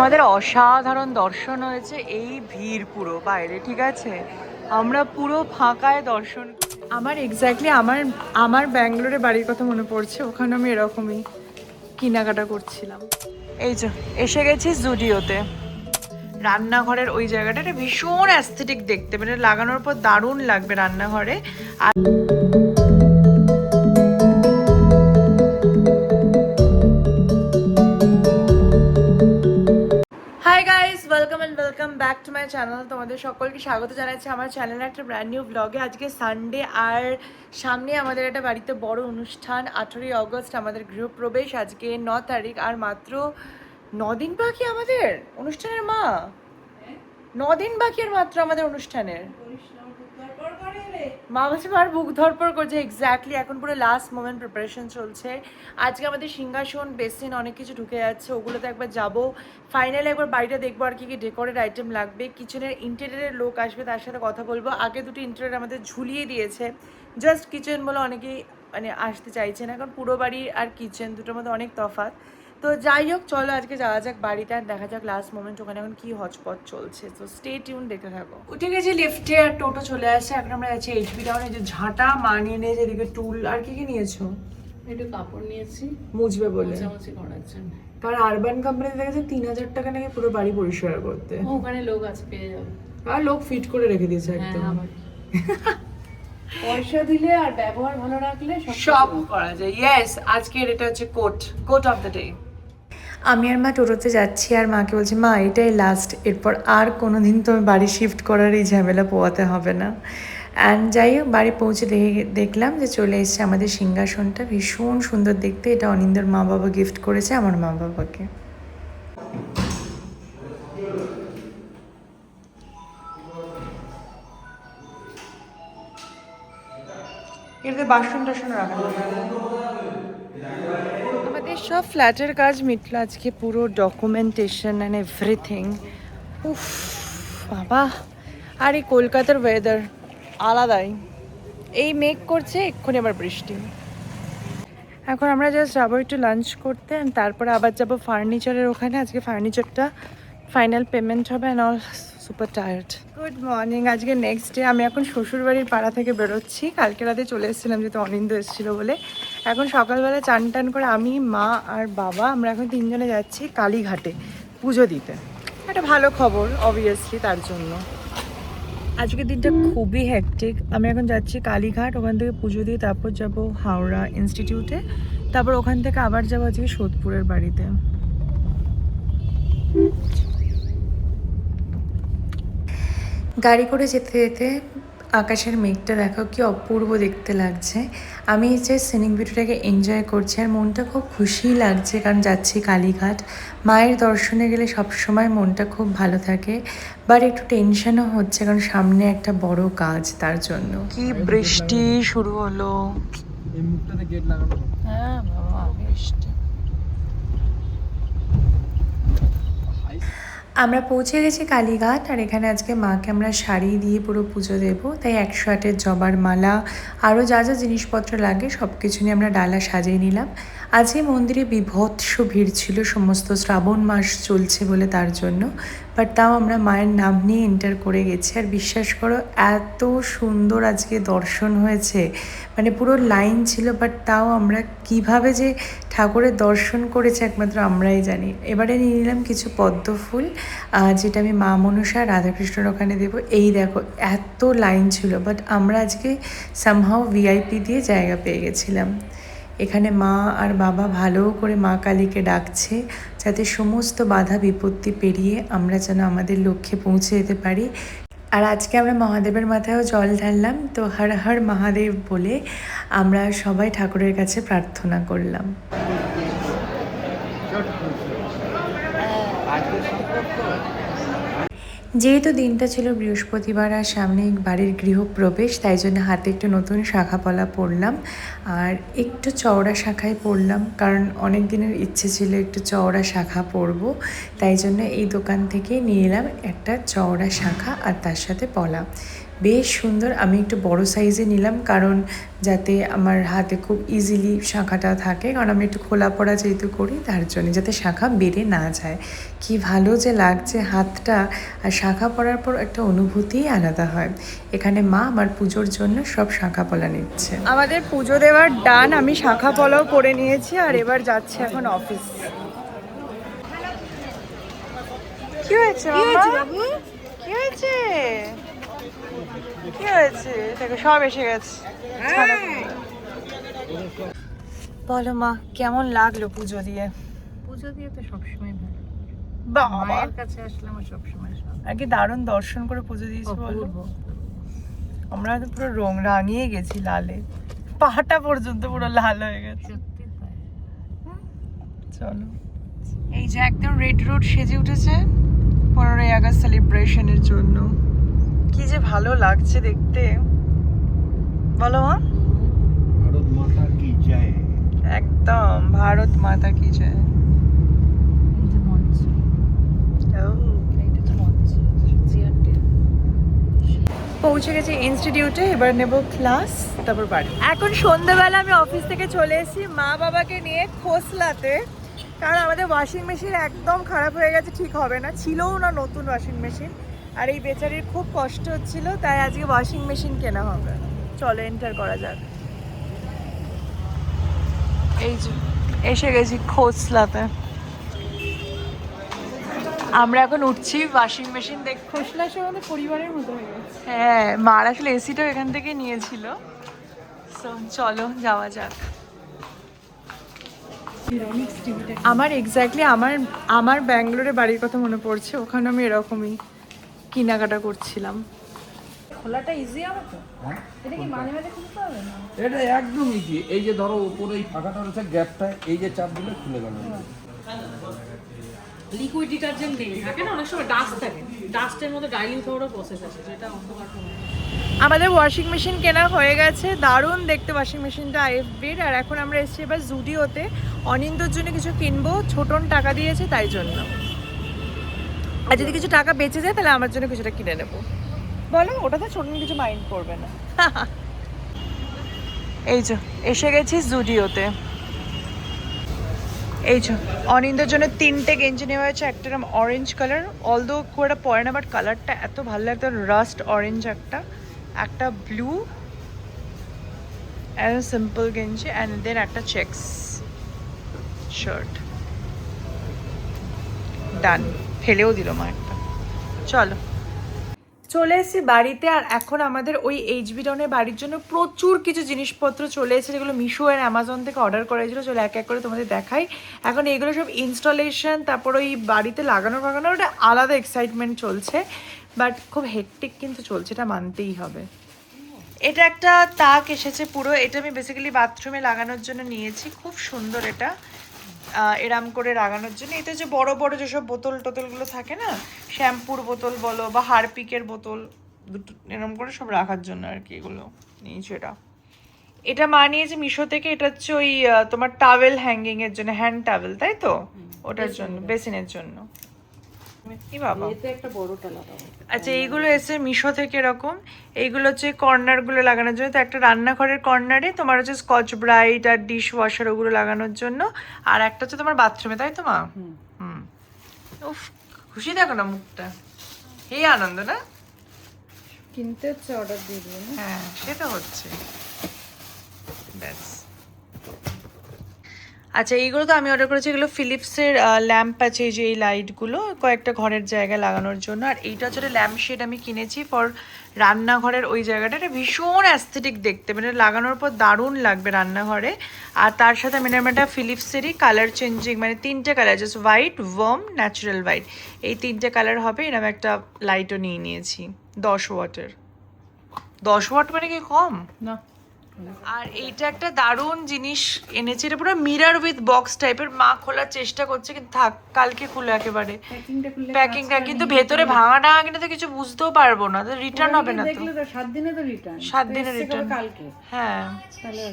আমাদের অসাধারণ দর্শন হয়েছে। এই ভিড় পুরো বাইরে, ঠিক আছে, আমরা পুরো ফাঁকায় দর্শন। আমার এক্স্যাক্টলি আমার আমার ব্যাঙ্গালোরে বাড়ির কথা মনে পড়ছে, ওখানে আমি এরকমই কেনাকাটা করছিলাম। এই যে এসে গেছি জুডিওতে। রান্নাঘরের ওই জায়গাটা ভীষণ অ্যাস্থেটিক দেখতে, মানে লাগানোর পর দারুণ লাগবে রান্নাঘরে। আর hi guys, welcome back to my channel. তোমাদের সকলকে স্বাগত জানাচ্ছি আমার চ্যানেলে একটা ব্র্যান্ড নিউ ব্লগে। আজকে সানডে, আর সামনে আমাদের একটা বাড়িতে বড় অনুষ্ঠান। 18ই অগস্ট আমাদের গৃহপ্রবেশ, আজকে 9 তারিখ, আর মাত্র 9 দিন বাকি আমাদের অনুষ্ঠানের। 9 দিন বাকি আর মাত্র আমাদের অনুষ্ঠানের। মা বলছে মার বুক ধরপড় করছে, এক্স্যাক্টলি এখন পুরো লাস্ট মোমেন্ট প্রিপারেশন চলছে। আজকে আমাদের সিংহাসন, বেসিন অনেক কিছু ঢুকে যাচ্ছে, ওগুলোতে একবার যাবো। ফাইনালি একবার বাড়িটা দেখবো আর কি কি ডেকোরেট আইটেম লাগবে। কিচেনের ইন্টেরিয়ারের লোক আসবে, তার সাথে কথা বলবো। আগে দুটো ইন্টেরিয়ার আমাদের ঝুলিয়ে দিয়েছে, জাস্ট কিচেন বলে অনেকেই মানে আসতে চাইছে না, কারণ পুরো বাড়ি আর কিচেন দুটোর মধ্যে অনেক তফাৎ। তো যাই হোক, চলো আজকে যাওয়া যাক বাড়িতে, আর দেখা যাক লাস্ট মোমেন্ট ওখানে এখন কি হচপচ চলছে। তো স্টে টিউন, দেখতে থাকো। উঠে গেছি লিফটে, আর টোটো চলে আসছে। এখন আমরা যাচ্ছি এইচবি টাউনে। যে ঝাঁটা মানিয়ে নিয়ে, যেদিকে টুল আর কি কি নিয়েছো? একটু কাপড় নিয়েছি মুছবে বলে, মোছামুছি করার জন্য। কারণ আরবান কোম্পানি দেখেছে 3000 টাকা নাকি পুরো বাড়ি পরিষ্কার করতে। ওখানে লোক আছে, পেয়ে যাবে। আর লোক ফিট করে রেখে দিয়েছে একদম। পয়সা দিলে আর ব্যবহার ভালো রাখলে সব করা যায়। ইয়েস, আজকের এটা হচ্ছে কোট অফ দ্য ডে। আমি আর মা টোটোতে যাচ্ছি, আর মাকে বলছি মা এটাই লাস্ট, এরপর আর কোনো দিন তুমি বাড়ি শিফট করার এই ঝামেলা পোয়াতে হবে না। অ্যান্ড যাই হোক, বাড়ি পৌঁছে দেখলাম যে চলে এসেছে আমাদের সিংহাসনটা। ভীষণ সুন্দর দেখতে। এটা অনিন্দর মা বাবা গিফট করেছে আমার মা বাবাকে। এতে বাসন টাসন রাখা আমাদের সব ফ্ল্যাটের কাজ মিটলো আজকে, পুরো ডকুমেন্টেশন অ্যান্ড এভরিথিং। উফ বাবা, আর এই কলকাতার ওয়েদার আলাদাই। এই মেঘ করছে, এক্ষুনি আবার বৃষ্টি। এখন আমরা জাস্ট যাবো একটু লাঞ্চ করতে, তারপরে আবার যাবো ফার্নিচারের ওখানে। আজকে ফার্নিচারটা ফাইনাল পেমেন্ট হবে, and all super tired. Good morning, আজকে নেক্সট ডে। আমি এখন শ্বশুরবাড়ির পাড়া থেকে বেরোচ্ছি। কালকে রাতে চলে এসেছিলাম, যেহেতু অনিন্দ এসেছিলো বলে। এখন সকালবেলা চান টান করে আমি, মা আর বাবা, আমরা এখন তিনজনে যাচ্ছি কালীঘাটে পুজো দিতে। একটা ভালো খবর অবভিয়াসলি, তার জন্য আজকের দিনটা খুবই হেক্টিক। আমি এখন যাচ্ছি কালীঘাট, ওখান থেকে পুজো দিয়ে তারপর যাব হাওড়া ইনস্টিটিউটে, তারপর ওখান থেকে আবার যাবো আজকে সোদপুরের বাড়িতে। গাড়ি করে যেতে যেতে আকাশের মেঘটা দেখো কি অপূর্ব দেখতে লাগছে। আমি যে সিনিক বিউটিটাকে এনজয় করছি, আর মনটা খুব খুশিই লাগছে, কারণ যাচ্ছি কালীঘাট। মায়ের দর্শনে গেলে সবসময় মনটা খুব ভালো থাকে, বাট একটু টেনশনও হচ্ছে, কারণ সামনে একটা বড় কাজ, তার জন্য। কি বৃষ্টি শুরু হলো। এই মুখটাতে গেট লাগানো। হ্যাঁ বাবা, বৃষ্টি। আমরা পৌঁছে গেছি কালীঘাট, আর এখানে আজকে মাকে আমরা শাড়ি দিয়ে পুরো পুজো দেবো। তাই 108-এর জবার মালা, আরও যা যা জিনিসপত্র লাগে সব কিছু নিয়ে আমরা ডালা সাজিয়ে নিলাম। আজকে মন্দিরে বিভৎস ভিড় ছিল, সমস্ত শ্রাবণ মাস চলছে বলে, তার জন্য। বাট তাও আমরা মায়ের নাম নিয়ে এন্টার করে গেছি, আর বিশ্বাস করো এত সুন্দর আজকে দর্শন হয়েছে, মানে পুরো লাইন ছিল। বাট তাও আমরা কিভাবে যে ঠাকুরের দর্শন করেছি একমাত্র আমরাই জানি। এবারে নিয়ে নিলাম কিছু পদ্ম ফুল, যেটা আমি মা মনসা রাধাকৃষ্ণর ওখানে দেবো। এই দেখো এত লাইন ছিল, বাট আমরা আজকে সামহাও ভিআইপি দিয়ে জায়গা পেয়ে গেছিলাম। এখানে মা আর বাবা ভালো করে মা কালীকে ডাকছে, যাতে সমস্ত বাধা বিপত্তি পেরিয়ে আমরা যেন আমাদের লক্ষ্যে পৌঁছে যেতে পারি। আর আজকে আমরা মহাদেবের মাথায়ও জল ঢাললাম, তো হর হর মহাদেব বলে আমরা সবাই ঠাকুরের কাছে প্রার্থনা করলাম। যেহেতু দিনটা ছিল বৃহস্পতিবার, আর সামনে বাড়ির গৃহপ্রবেশ, তাই জন্য হাতে একটু নতুন শাখাপলা পরলাম, আর একটু চওড়া শাখায় পরলাম, কারণ অনেক দিনের ইচ্ছে ছিল একটু চওড়া শাখা পরবো। তাই জন্য এই দোকান থেকে নিয়ে এলাম একটা চওড়া শাখা, আর তার সাথে পলা। বেশ সুন্দর। আমি একটু বড় সাইজে নিলাম, কারণ যাতে আমার হাতে খুব ইজিলি শাঁখাটা থাকে, কারণ আমি একটু খোলা পড়া যেহেতু করি, তার জন্য যাতে শাঁখা বেড়ে না যায়। কি ভালো যে লাগছে হাতটা, আর শাঁখা পরার পর একটা অনুভূতিই আলাদা হয়। এখানে মা আমার পুজোর জন্য সব শাঁখা পলা নিচ্ছে। আমাদের পুজো দেওয়ার ডান, আমি শাঁখা পলাও করে নিয়েছি, আর এবার যাচ্ছি এখন অফিস। কি হয়েছে বাবু? কি হয়েছে? কি হয়েছে? দেখো সব এসে গেছে। বলো মা, কেমন লাগলো পুজো দিয়ে? পুজো দিয়ে তো সবসময় ভালো। বাবা, মায়ের কাছে আসলে আমার সবসময় আগে দারুণ দর্শন করে পুজো দিয়েছি বলো। অপূর্ব। আমরা তো পুরো রাঙিয়ে গেছি লালে, পাহাটা পর্যন্ত পুরো লাল হয়ে গেছে। সত্যি তাই। চলো, এই যে একদম রেড রোড সেজে উঠেছে 15ই আগস্ট সেলিব্রেশনের জন্য। কি যে ভালো লাগছে দেখতে, বলো মা। ভারত মাতা কি জয়। একদম ভারত মাতা কি জয়। এই যে মঞ্চ, এইটা তো মঞ্চ, চেয়ারটা। পৌঁছে গেছি ইনস্টিটিউটে, এবার নেব ক্লাস, তারপর বাড়ি। এখন সন্ধ্যাবেলা আমি অফিস থেকে চলে এসেছি মা বাবাকে নিয়ে খোসলাতে, কারণ আমাদের ওয়াশিং মেশিন একদম খারাপ হয়ে গেছে, ঠিক হবে না, ছিলও না নতুন ওয়াশিং মেশিন, আর এই বেচারির খুব কষ্ট হচ্ছিল, তাই আজকে ওয়াশিং মেশিন কেনা হবে। চলো এন্টার করা যাক। এই যে এসে গেছি খোসলাতে। আমরা এখন উঠছি ওয়াশিং মেশিন দেখ। খোসলা সব আমাদের পরিবারের মতো হয়ে গেছে। হ্যাঁ, মার আসলে এসিটাও এখান থেকে নিয়েছিল। সো চলো যাওয়া যাক। আমার এক্স্যাক্টলি আমার ব্যাঙ্গালোরে বাড়ির কথা মনে পড়ছে, ওখানে আমি এরকমই কেনাকাটা করছিলাম। খোলাটা ইজি হবে তো? এটা কি মাঝে মাঝে খুলতে হবে না? এটা একদম ইজি। এই যে ধরো উপরে এই ফাঁকাটা রয়েছে, গ্যাপটা, এই যে চাপ দিলে খুলে গেল। লিকুইড ডিটারজেন্ট দিয়ে থাকে না, অনেক সময় ডাস্ট থাকে, ডাস্টের মধ্যে ডাইলিং পাউডার প্রসেস আছে, যেটা অন্ধকার করে। আমাদের ওয়াশিং মেশিন কেনা হয়ে গেছে, দারুণ দেখতে ওয়াশিং মেশিনটা আইএফবির। আর এখন আমরা এসেছি এবার জুডিওতে, অনিন্দর জন্য কিছু কিনবো, ছোটন টাকা দিয়েছে তাই জন্য। আর যদি কিছু টাকা বেঁচে যায় তাহলে আমার জন্য কিছুটা কিনে নেবো। বলো, ওটাতে ছোটন কিছু মাইন্ড করবে না। এই যে এসে গেছি জুডিওতে। এই যে অনিন্দর জন্য 3টে গেঞ্জি নেওয়া হয়েছে, একটা এরকম অরেঞ্জ কালার, অলদো খুব একটা পরে না, বাট কালারটা এত ভালো লাগতো, রাস্ট অরেঞ্জ একটা ব্লু অ্যান্ড সিম্পল গেঞ্জি, অ্যান্ড দেন একটা চেকস শার্ট। ডান, ফেলেও দিল মা একটা। চলো চলে এসেছি বাড়িতে, আর এখন আমাদের ওই এইচবি টাউনের বাড়ির জন্য প্রচুর কিছু জিনিসপত্র চলে এসেছে, যেগুলো মিশো আর অ্যামাজন থেকে অর্ডার করা হয়েছিল। চলো এক এক করে তোমাদের দেখাই। এখন এইগুলো সব ইনস্টলেশন, তারপর ওই বাড়িতে লাগানোর ওটা আলাদা এক্সাইটমেন্ট চলছে, বাট খুব হেকটিক কিন্তু চলছে, এটা মানতেই হবে। এটা একটা তাক এসেছে পুরো, এটা আমি বেসিক্যালি বাথরুমে লাগানোর জন্য নিয়েছি, খুব সুন্দর এটা, এরাম করে লাগানোর জন্য। এটা যে বড় বড় যেসব বোতল টোতলগুলো থাকে না, শ্যাম্পুর বোতল বলো বা হারপিকের বোতল, দুটো এরম করে সব রাখার জন্য আর কি এগুলো নিয়েছি। এটা মা নিয়েছে মিশো থেকে। এটা হচ্ছে ওই তোমার টাওয়েল হ্যাঙ্গিং এর জন্য, হ্যান্ড টাওয়েল, তাই তো? ওটার জন্য, বেসিনের জন্য। কি বাবা, এতে একটা বড়টা লাগাবো। আচ্ছা এইগুলো এসে মিশো থেকে এরকম, এইগুলো হচ্ছে কর্নারগুলো লাগানোর জন্য। তো একটা রান্নাঘরের কর্নারে তোমার হচ্ছে স্কচ ব্রাইট আর ডিশ ওয়াশার ওগুলো লাগানোর জন্য, আর একটা হচ্ছে তোমার বাথরুমে, তাই তো মা? হুম। উফ, খুশি দেখো না মুখটা, এই আনন্দ না? কিনতে হচ্ছে, অর্ডার দিয়ে দিও না? হ্যাঁ সেটা হচ্ছে। ব্যাস। আচ্ছা এইগুলো তো আমি অর্ডার করেছি, এগুলো ফিলিপসের ল্যাম্প আছে, এই যে এই লাইটগুলো কয়েকটা ঘরের জায়গায় লাগানোর জন্য। আর এইটা হচ্ছে ল্যাম্প শেড আমি কিনেছি ফর রান্নাঘরের ওই জায়গাটা, এটা ভীষণ অ্যাস্থেটিক দেখতে, মানে লাগানোর পর দারুণ লাগবে রান্নাঘরে। আর তার সাথে আমি একটা ফিলিপসেরই কালার চেঞ্জিং, মানে 3টে colour, just white, warm, natural white, এই 3টে কালার হবে, এরকম একটা লাইটও নিয়ে নিয়েছি 10 ওয়াটের। 10 ওয়াট মানে কি কম না। আর এইটা একটা দারুণ জিনিস এনেছে, এটা পুরো মিরর উইথ বক্স টাইপের। মা খোলার চেষ্টা করছে, কিন্তু থাক, কালকে খুলে একেবারে প্যাকিংটা, কিন্তু ভেতরে ভাঙা টাঙা কিনে তো কিছু বুঝতেও পারবো না, তো রিটার্ন হবে না তো। দেখলে তো 7 দিনে তো রিটার্ন, 7 দিনে রিটার্ন, কালকে। হ্যাঁ তাহলে